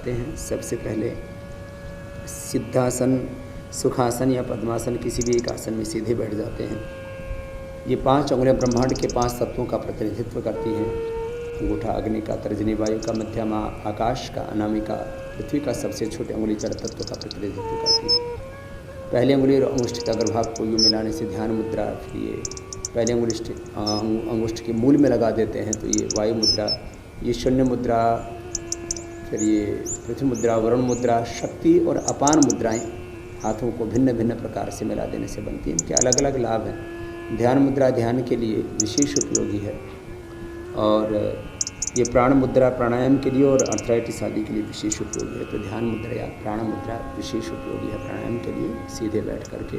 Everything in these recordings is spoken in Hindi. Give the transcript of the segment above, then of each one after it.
करते हैं। सबसे पहले सिद्धासन, सुखासन या पद्मासन, किसी भी एक आसन में सीधे बैठ जाते हैं। ये 5 उंगलियां ब्रह्मांड के 5 तत्वों का प्रतिनिधित्व करती हैं। अंगूठा अग्नि का, तर्जनी वायु का, मध्यमा आकाश का, अनामिका पृथ्वी का, सबसे छोटी उंगली जड़ तत्व का प्रतिनिधित्व करती है। पहली उंगली और अंगुष्ठ के अग्रभाग को यूँ मिलाने से ध्यान मुद्रा, फिर ये पहले अंगुष्ठ के मूल में लगा देते हैं तो ये वायु मुद्रा, ये शून्य मुद्रा, फिर ये पृथ्वी मुद्रा, वरुण मुद्रा, शक्ति और अपान मुद्राएं हाथों को भिन्न भिन्न प्रकार से मिला देने से बनती हैं। इनके अलग अलग लाभ हैं। ध्यान मुद्रा ध्यान के लिए विशेष उपयोगी है और ये प्राण मुद्रा प्राणायाम के लिए और अर्थराइटिस आदि के लिए विशेष उपयोगी है। तो ध्यान मुद्रा या प्राण मुद्रा विशेष उपयोगी है प्राणायाम के लिए, सीधे बैठ करके।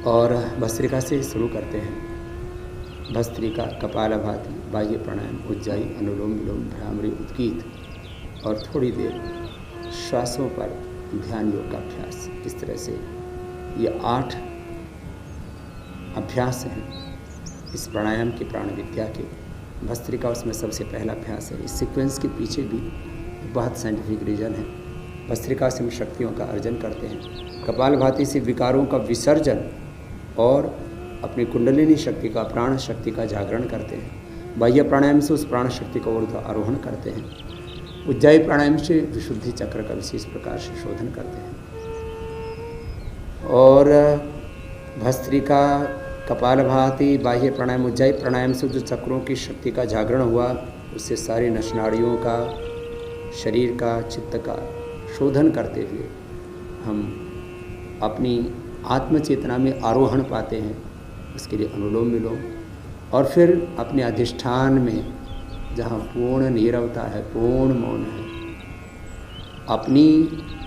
और भस्त्रिका से शुरू करते हैं। भस्त्रिका, कपालभाति, बाह्य प्राणायाम, उज्जाई, अनुलोम विलोम, भ्रामरी, उद्गीत और थोड़ी देर श्वासों पर ध्यान योग का अभ्यास। इस तरह से ये 8 अभ्यास हैं इस प्राणायाम के, प्राण विद्या के। भस्त्रिका उसमें सबसे पहला अभ्यास है। इस सीक्वेंस के पीछे भी बहुत साइंटिफिक रीज़न है। भस्त्रिका से हम शक्तियों का अर्जन करते हैं। कपालभाति से विकारों का विसर्जन और अपनी कुंडलिनी शक्ति का, प्राण शक्ति का जागरण करते हैं। बाह्य प्राणायाम से उस प्राण शक्ति का ऊर्ध्व आरोहण करते हैं। उज्जाई प्राणायाम से विशुद्धि चक्र का विशेष प्रकार से शोधन करते हैं। और भस्त्रिका, कपालभाति, बाह्य प्राणायाम, उज्जाई प्राणायाम से जो चक्रों की शक्ति का जागरण हुआ उससे सारी नसनाड़ियों का, शरीर का, चित्त का शोधन करते हुए हम अपनी आत्मचेतना में आरोहण पाते हैं। उसके लिए अनुलोम विलोम और फिर अपने अधिष्ठान में जहाँ पूर्ण नीरवता है, पूर्ण मौन है, अपनी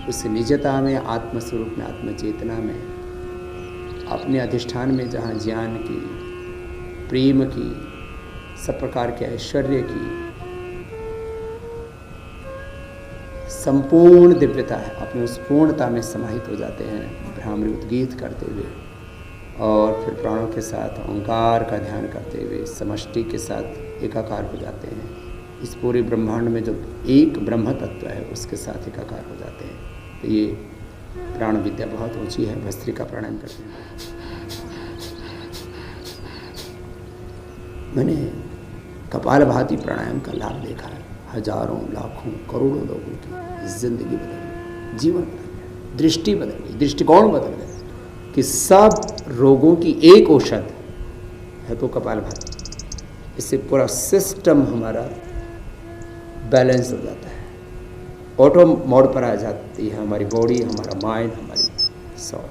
उस निजता में, आत्मस्वरूप में, आत्मचेतना में, अपने अधिष्ठान में जहाँ ज्ञान की, प्रेम की, सब प्रकार के ऐश्वर्य की संपूर्ण दिव्यता है, अपनी उस पूर्णता में समाहित हो जाते हैं भ्रामरी उद्गीत करते हुए। और फिर प्राणों के साथ ओंकार का ध्यान करते हुए समष्टि के साथ एकाकार हो जाते हैं। इस पूरे ब्रह्मांड में जो एक ब्रह्म तत्व है उसके साथ एकाकार हो जाते हैं। तो ये प्राण विद्या बहुत ऊंची है। भस्त्रिका प्राणायाम करते हैं। मैंने कपालभाति प्राणायाम का लाभ देखा है। हजारों, लाखों, करोड़ों लोगों की जिंदगी बदल गई, जीवन बदल गया, दृष्टि बदल गई, दृष्टिकोण बदल गया कि सब रोगों की एक औषध है तो कपालभाति। इससे पूरा सिस्टम हमारा बैलेंस हो जाता है, ऑटो मोड पर आ जाती है हमारी बॉडी, हमारा माइंड, हमारी सोल।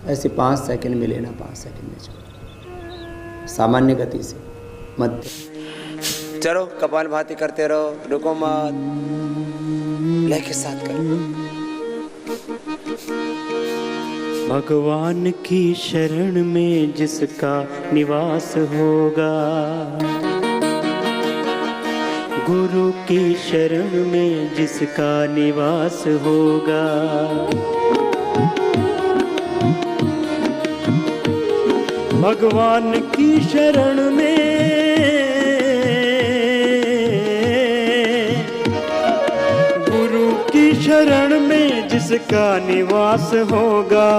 ऐसे 5 सेकंड में लेना, 5 सेकंड में छोड़ना, सामान्य गति से मध्य। चलो कपालभाति करते रहो, रुको मत, लय के साथ करो। भगवान की शरण में जिसका निवास होगा, गुरु की शरण में जिसका निवास होगा, भगवान की शरण में, गुरु की शरण में जिसका निवास होगा,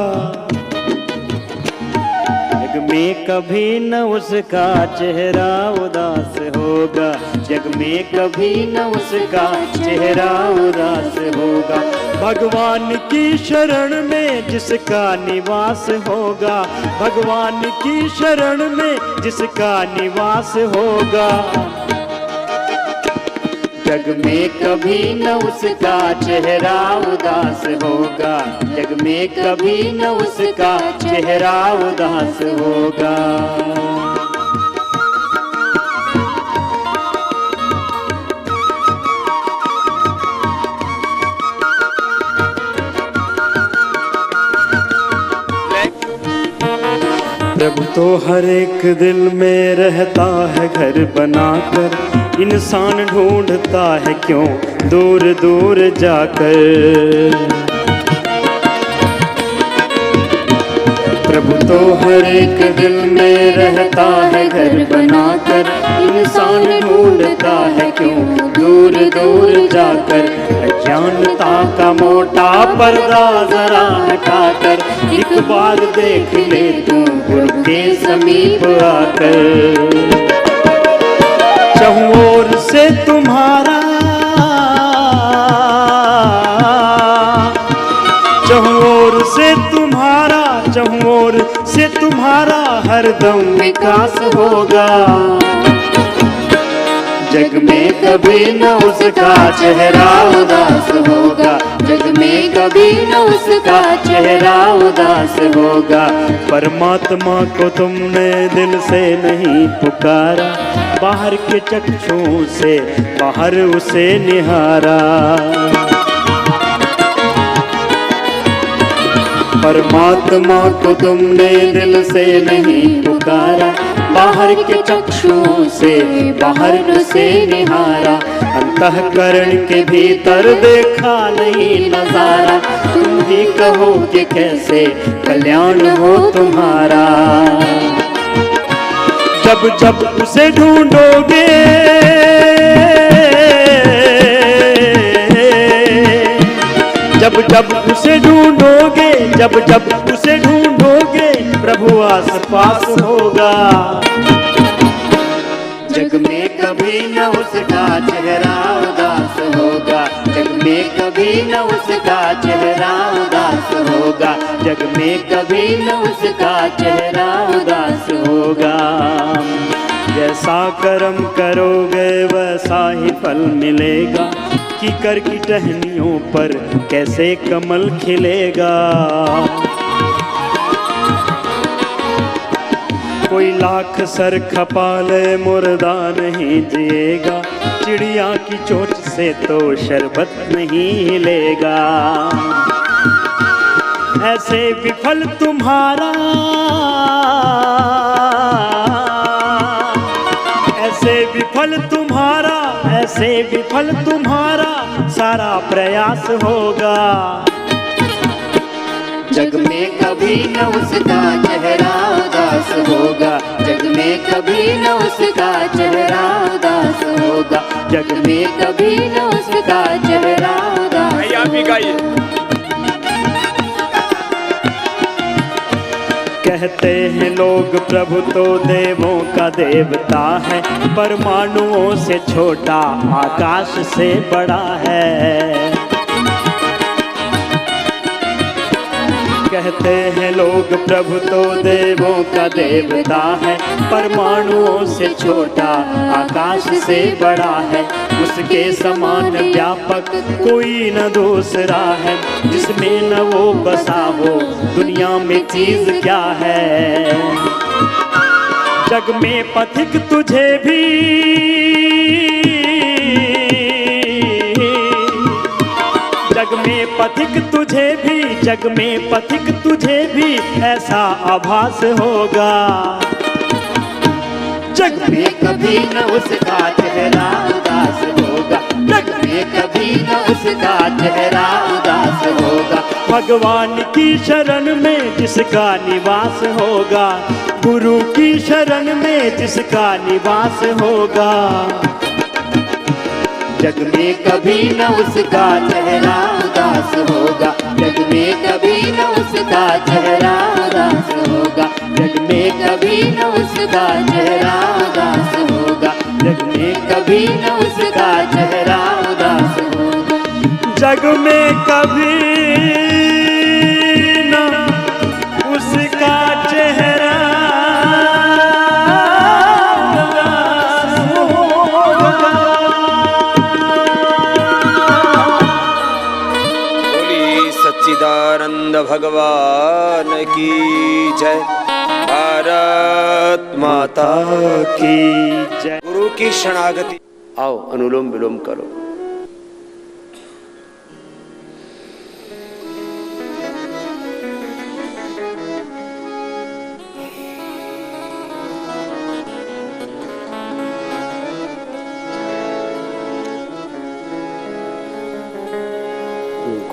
जग में कभी न उसका चेहरा उदास होगा, जग में कभी न उसका चेहरा उदास होगा। भगवान की शरण में जिसका निवास होगा, भगवान की शरण में जिसका निवास होगा, जग में कभी न उसका चेहरा उदास होगा, जग में कभी न उसका चेहरा उदास होगा। प्रभु तो हर एक दिल में रहता है घर बनाकर, इंसान ढूंढता है क्यों दूर दूर जाकर। प्रभु तो हर एक दिल में रहता है घर बनाकर, इंसान ढूंढता है क्यों दूर दूर जाकर। अज्ञानता का मोटा पर्दा जरा हटाकर, एक बार देख ले तू गुरु के समीप आकर। चाहूं ओर से तुम्हारा, चाहूं ओर से तुम्हारा, चाहूं ओर से तुम्हारा हरदम विकास होगा। जग में कभी न उसका चेहरा उदास होगा, जग में कभी न उसका चेहरा उदास होगा। परमात्मा को तुमने दिल से नहीं पुकारा, बाहर के चक्षुओं से बाहर उसे निहारा। परमात्मा को तुमने दिल से नहीं पुकारा, बाहर के चक्षुओं से बाहर उसे निहारा। अंतःकरण के भीतर देखा नहीं नजारा, तुम ही कहो कि कैसे कल्याण हो तुम्हारा। जब जब उसे ढूंढोगे, जब जब उसे ढूंढोगे, जब जब उसे ढूंढोगे, प्रभु आस पास होगा। जग में कभी न उसका चेहरा उदास होगा, जग में कभी न उसका चेहरा उदास होगा, जग में कभी न उसका चेहरा उदास होगा। जैसा कर्म करोगे वैसा ही फल मिलेगा, कीकर की टहनियों पर कैसे कमल खिलेगा। कोई लाख सर खपा ले मुर्दा नहीं जिएगा, चिड़िया की चोंच से तो शरबत नहीं हिलेगा। ऐसे विफल तुम्हारा, ऐसे विफल तुम्हारा, ऐसे विफल तुम्हारा सारा प्रयास होगा। जग में कभी न उसका चेहरा उदास होगा, जग में कभी न उसका चेहरा उदास होगा, जग में कभी न उसका चेहरा उदास होगा। आप ही गाइए। कहते हैं लोग प्रभु तो देवों का देवता है, परमाणुओं से छोटा आकाश से बड़ा है। कहते हैं लोग प्रभु तो देवों का देवता है, परमाणुओं से छोटा आकाश से बड़ा है। उसके समान व्यापक कोई न दूसरा है, जिसमें न वो बसा हो दुनिया में चीज क्या है। जग में पथिक तुझे भी, जग में पथिक तुझे भी, जग में पथिक तुझे भी ऐसा आभास होगा। जग में कभी न उसका चेहरा उदास होगा, जग में कभी न उसका चेहरा उदास होगा। भगवान की शरण में जिसका निवास होगा, गुरु की शरण में जिसका निवास होगा। जग में कभी न उसका चेहरा उदास होगा, जग में कभी न उसका चेहरा उदास होगा, जग में कभी न उसका चेहरा उदास होगा, जग में कभी न उसका चेहरा उदास होगा। जग में कभी न उसका चेहरा उदास होगा। सच्चिदानंद भगवान की जय। भारत माता की जय। गुरु की शरणागति। आओ अनुलोम विलोम करो।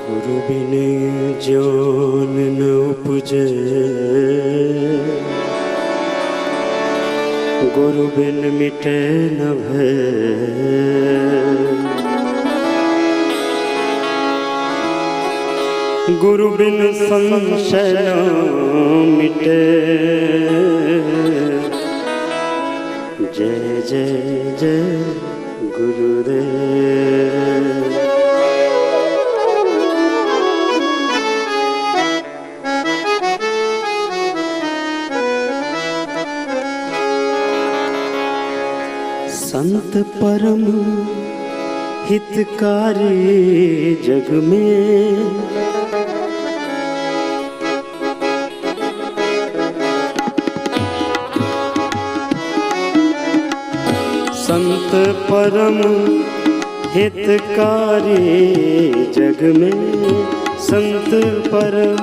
गुरु बिन ज्ञान न उपजे, गुरु बिन मिटे न भय। गुरु बिन संशय न मिटे। जय जय जय गुरुदेव। संत परम हितकारी जग में, संत परम हितकारी जग में, संत परम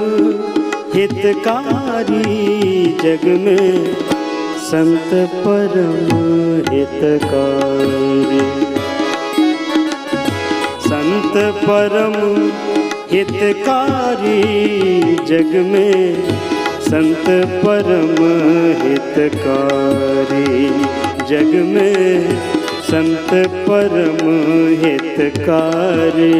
हितकारी जग में, संत परम हितकारी। संत परम हितकारी जग में, संत परम हितकारी जग में, संत परम हितकारी।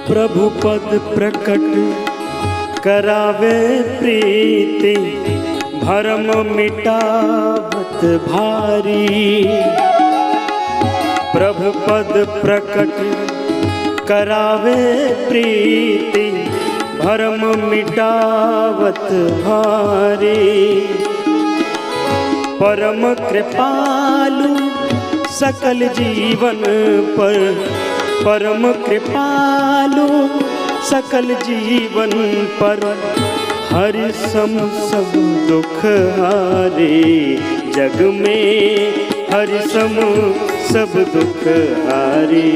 प्रभु पद प्रकट करावे प्रीति, भरम मिटावत भारी। प्रभु पद प्रकट करावे प्रीति, भरम मिटावत भारी। परम कृपालु सकल जीवन पर, परम कृपालु सकल जीवन पर, हरि सम सब दुख हारे। जग में हरि सम सब दुख हारे,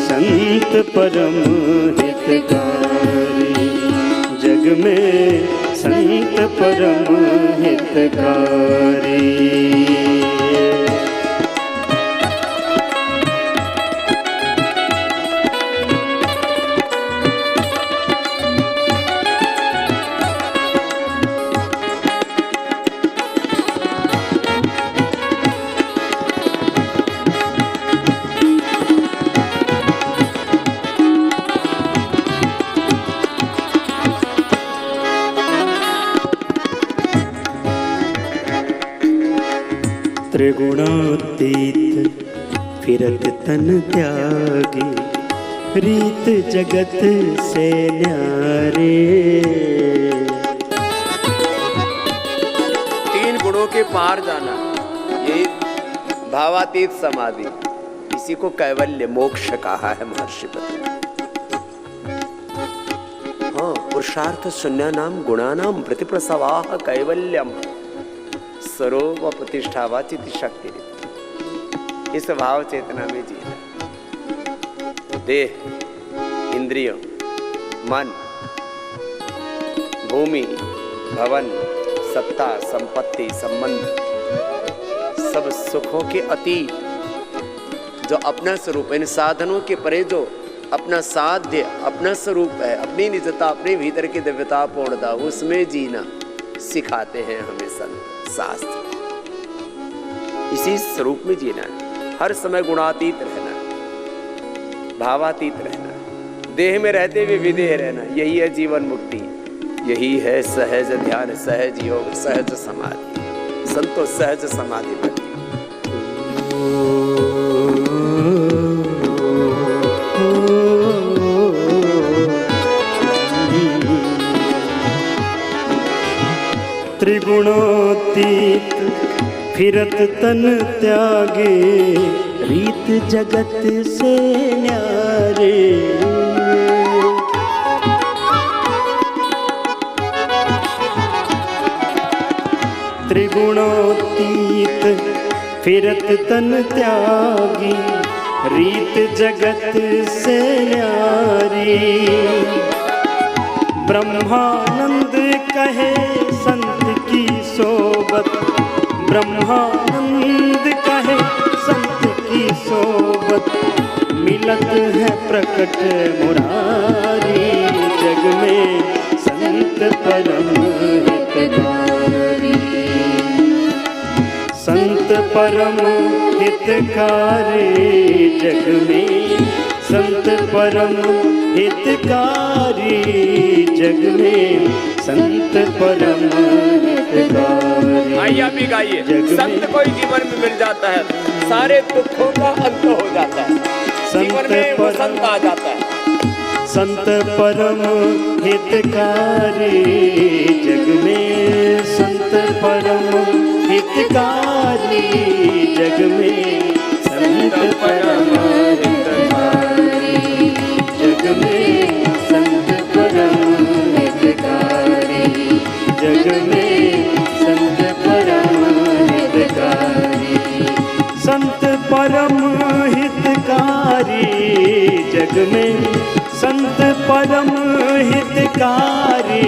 संत परम हितकारी जग में, संत परम हितकारी। त्रिगुणातीत फिरत तन त्यागी, रीत जगत से न्यारे। तीन गुणों के पार जाना, ये भावातीत समाधि, इसी को कैवल्य मोक्ष कहा है महर्षि पतंजलि। हाँ, पुरुषार्थ शून्यानाम गुणानाम प्रतिप्रसवाह कैवल्यम सरोव प्रतिष्ठावा चित्त शक्ति। इस भाव चेतना में जीना। देह, इंद्रिय, मन, भूमि, भवन, सत्ता, संपत्ति, संबंध, सब सुखों के अतीत जो अपना स्वरूप, इन साधनों के परे जो अपना साध्य, अपना स्वरूप है, अपनी निजता, अपने भीतर की दिव्यता, पूर्णता, उसमें जीना सिखाते हैं हमें संत शास्त्र। इसी स्वरूप में जीना है, हर समय गुणातीत रहना, भावातीत रहना, देह में रहते हुए विदेह रहना, यही है जीवन मुक्ति, यही है सहज ध्यान, सहज योग, सहज समाधि। संतो सहज समाधि बनती। त्रिगुणोतीत फिरत तन त्यागे, रीत जगत से न्यारे। त्रिगुणोतीत फिरत तन त्यागी, रीत जगत से न्यारी। ब्रह्मानंद कहे संत की सोबत, ब्रह्मानंद कहे संत की सोबत, मिलत है प्रकट मुरारी। जग में संत परम हितकारी, संत परम हितकारी। जग में संत परम हितकारी, जग में संत परम हितकारी। आइए आप भी गाइए। संत कोई जीवन में मिल जाता है, सारे दुखों का अंत हो जाता है, जीवन में वसंत आ जाता है। संत परम हितकारी, जग में संत परम हितकारी। जग में संत परम हितकारी, जग में संत परम हितकारी। जग में संत परम हितकारी, संत परम हितकारी। जग में संत परम हितकारी,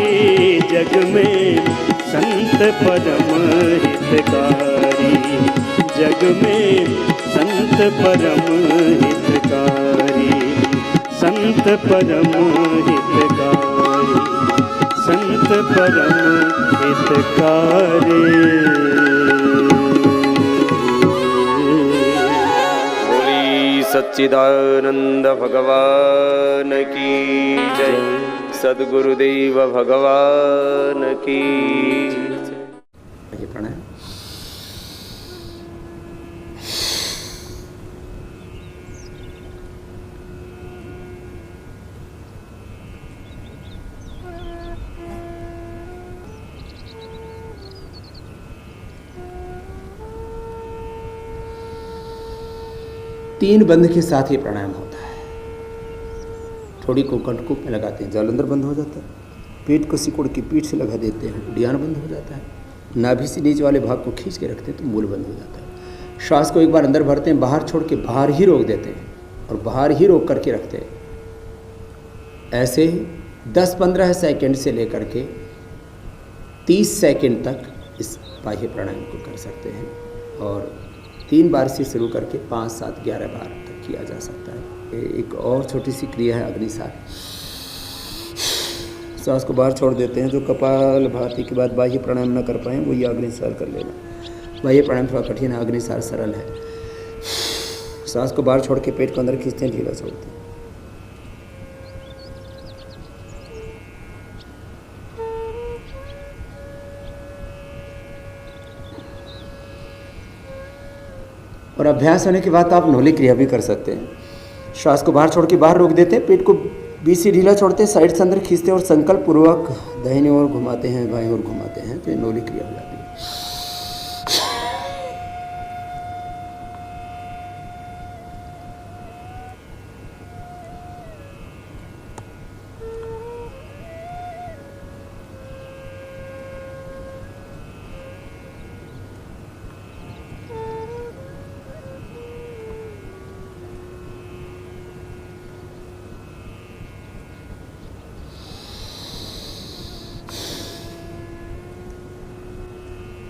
जग में संत परम हितकारी। जग में संत परम हितकारी, संत परम हितकारी, संत परम हितकारी। सच्चिदानंद भगवान की जय, सद्गुरुदेव भगवान की जय। प्रणय। तीन बंध के साथ ये प्राणायाम होता है। थोड़ी को कंटकुप में लगाते हैं, जल अंदर बंद हो जाता है। पेट को सिकुड़ के पीठ से लगा देते हैं, उड़ियान बंद हो जाता है। नाभि से नीचे वाले भाग को खींच के रखते हैं तो मूल बंद हो जाता है। श्वास को एक बार अंदर भरते हैं, बाहर छोड़ के बाहर ही रोक देते हैं और बाहर ही रोक करके रखते हैं। ऐसे 10-15 सेकंड से लेकर के 30 सेकंड तक इस बाह्य प्राणायाम को कर सकते हैं और 3 बार से शुरू करके 5, 7, 11 बार तक किया जा सकता है। एक और छोटी सी क्रिया है अग्निसार। सांस को बाहर छोड़ देते हैं। जो कपालभाति के बाद बाह्य प्राणायाम न कर पाए वो ये अग्निसार कर लेना। बाह्य प्राणायाम थोड़ा कठिन है, अग्निसार सरल है। सांस को बाहर छोड़ के पेट को अंदर खींचते हैं, ढीला छोड़ते हैं। और अभ्यास होने के बाद आप नौली क्रिया भी कर सकते हैं। श्वास को बाहर छोड़ के बाहर रोक देते हैं, पेट को बीच से ढीला छोड़ते हैं, साइड से अंदर खींचते हैं और संकल्प पूर्वक दाहिनी ओर घुमाते हैं, बाएं ओर घुमाते हैं, तो ये नौली क्रिया हो जाती है।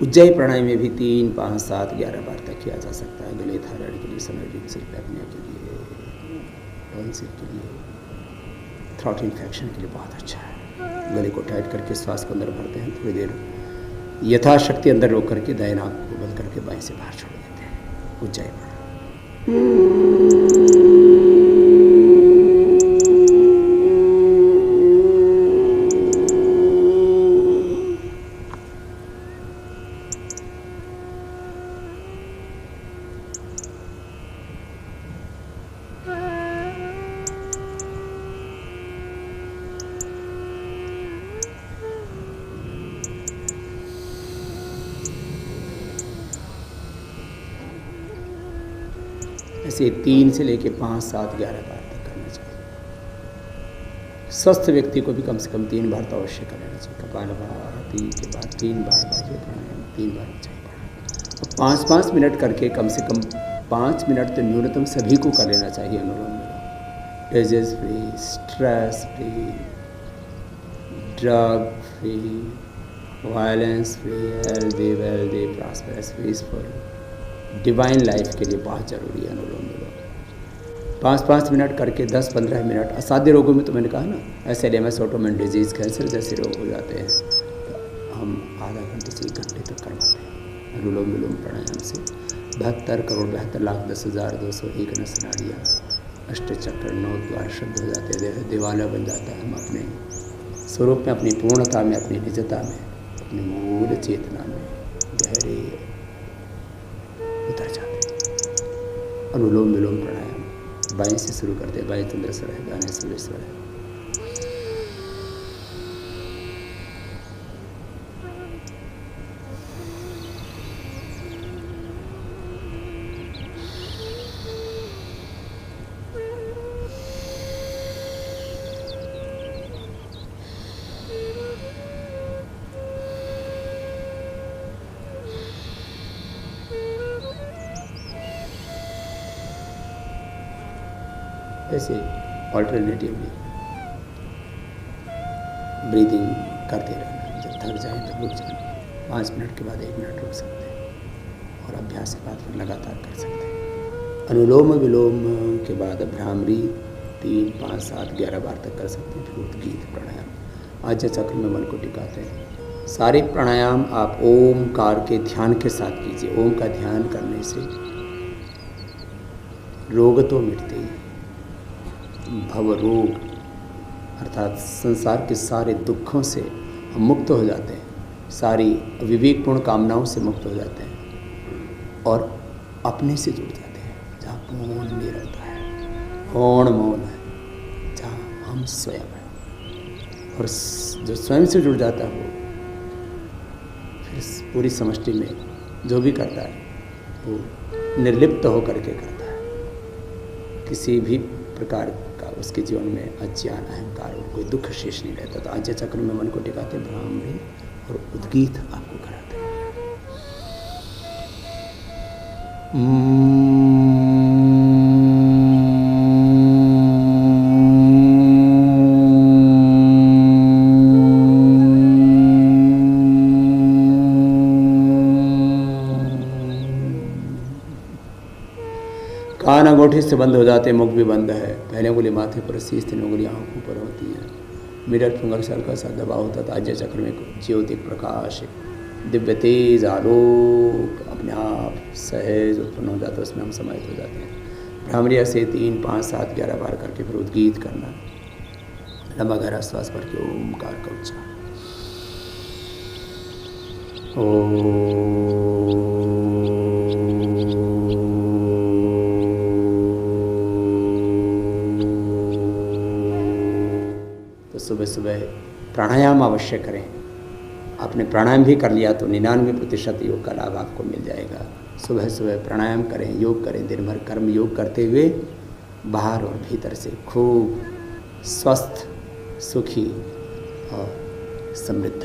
उज्जयी प्राणायाम में भी 3, 5, 7, 11 बार तक किया जा सकता है। गले, थायराइड के लिए, समय के लिए, अपने के लिए, सिर के लिए। थ्रॉट इन्फेक्शन के लिए बहुत अच्छा है। गले को टाइट करके श्वास को अंदर भरते हैं, थोड़ी देर यथाशक्ति अंदर रोक करके दाएं नाक को बंद करके बाएं से बाहर छोड़ देते हैं। ऊंचाई पर ऐसे 3 से लेके 5, 7, 11 बार तक करना चाहिए। स्वस्थ व्यक्ति को भी कम से कम 3 बार तो अवश्य कर लेना चाहिए। कपालभाति के बाद 3 बार बाह्य प्राणायाम, 3 बार ऊंचाई प्राणायाम। और 5-5 मिनट करके कम से कम 5 मिनट तो न्यूनतम सभी को कर लेना चाहिए। Anulom vilom disease free, stress free, drug free, violence free, healthy wealthy prosperous peaceful divine life के लिए बहुत ज़रूरी है अनुलोम विलोम। 5-5 मिनट करके 10-15 मिनट। असाध्य रोगों में तो मैंने कहा ना, एसएलएमएस, ऑटोइम्यून डिजीज़, कैंसर जैसे रोग हो जाते हैं, तो हम आधा घंटे से 1 घंटे तक करवाते हैं अनुलोम विलोम प्राणायाम से। 72,72,10,201 नस नाड़ियाँ, अष्टचक्र, 9 द्वार शुद्ध हो जाते हैं, देवालय बन जाता है। हम अपने स्वरूप में, अपनी पूर्णता में, अपनी निजता में, अपनी मूल चेतना में गहरे उतर जाते हैं। अनुलोम विलोम प्राणायाम बाएं से शुरू करते हैं। बाएं चंद्रासन है, दाएं सूर्यासन है। ऐसे ऑल्टरनेटिवली ब्रीदिंग करते रहना। जब थक जाए तब रुक जाए, 5 मिनट के बाद 1 मिनट रुक सकते हैं, और अभ्यास के बाद फिर लगातार कर सकते हैं। अनुलोम विलोम के बाद भ्रामरी 3, 5, 7, 11 बार तक कर सकते हैं। फिर उद्गीत प्राणायाम, आज्ञा चक्र में मन को टिकाते हैं। सारे प्राणायाम आप ओमकार के ध्यान के साथ कीजिए। ओम का ध्यान करने से रोग तो मिटते ही, भव रोग अर्थात संसार के सारे दुखों से हम मुक्त हो जाते हैं, सारी विवेकपूर्ण कामनाओं से मुक्त हो जाते हैं, और अपने से जुड़ जाते हैं। जहाँ पूर्ण निरवता है, पूर्ण मौन है, जहाँ हम स्वयं हैं। और जो स्वयं से जुड़ जाता है वो फिर पूरी समष्टि में जो भी करता है वो निर्लिप्त होकर के करता है। किसी भी प्रकार का उसके जीवन में अज्ञान, अहंकार और कोई दुख शेष नहीं रहता। तो आज्ञा चक्र में मन को टिकाते, भ्रामरी और उद्गीत आपको कराते हैं। कान अंगूठे से बंद हो जाते, मुख भी बंद है। पहले उंगली माथे पर, शीश 3 उंगली आँखों पर होती है। मिडल फिंगर सर्कल सा दबाव होता है। आज्ञा चक्र में ज्योतिक प्रकाश, दिव्य तेज आलोक अपने आप सहज उत्पन्न हो जाता है, उसमें हम समाहित हो जाते हैं। भ्रामरी से 3, 5, 7, 11 बार करके फिर उद्गीत करना। लंबा गहरा श्वास भर के ओमकार का उच्चारण। तो सुबह सुबह प्राणायाम अवश्य करें। आपने प्राणायाम भी कर लिया तो 99% योग का लाभ आपको मिल जाएगा। सुबह सुबह प्राणायाम करें, योग करें। दिन भर कर्म योग करते हुए बाहर और भीतर से खूब स्वस्थ, सुखी और समृद्ध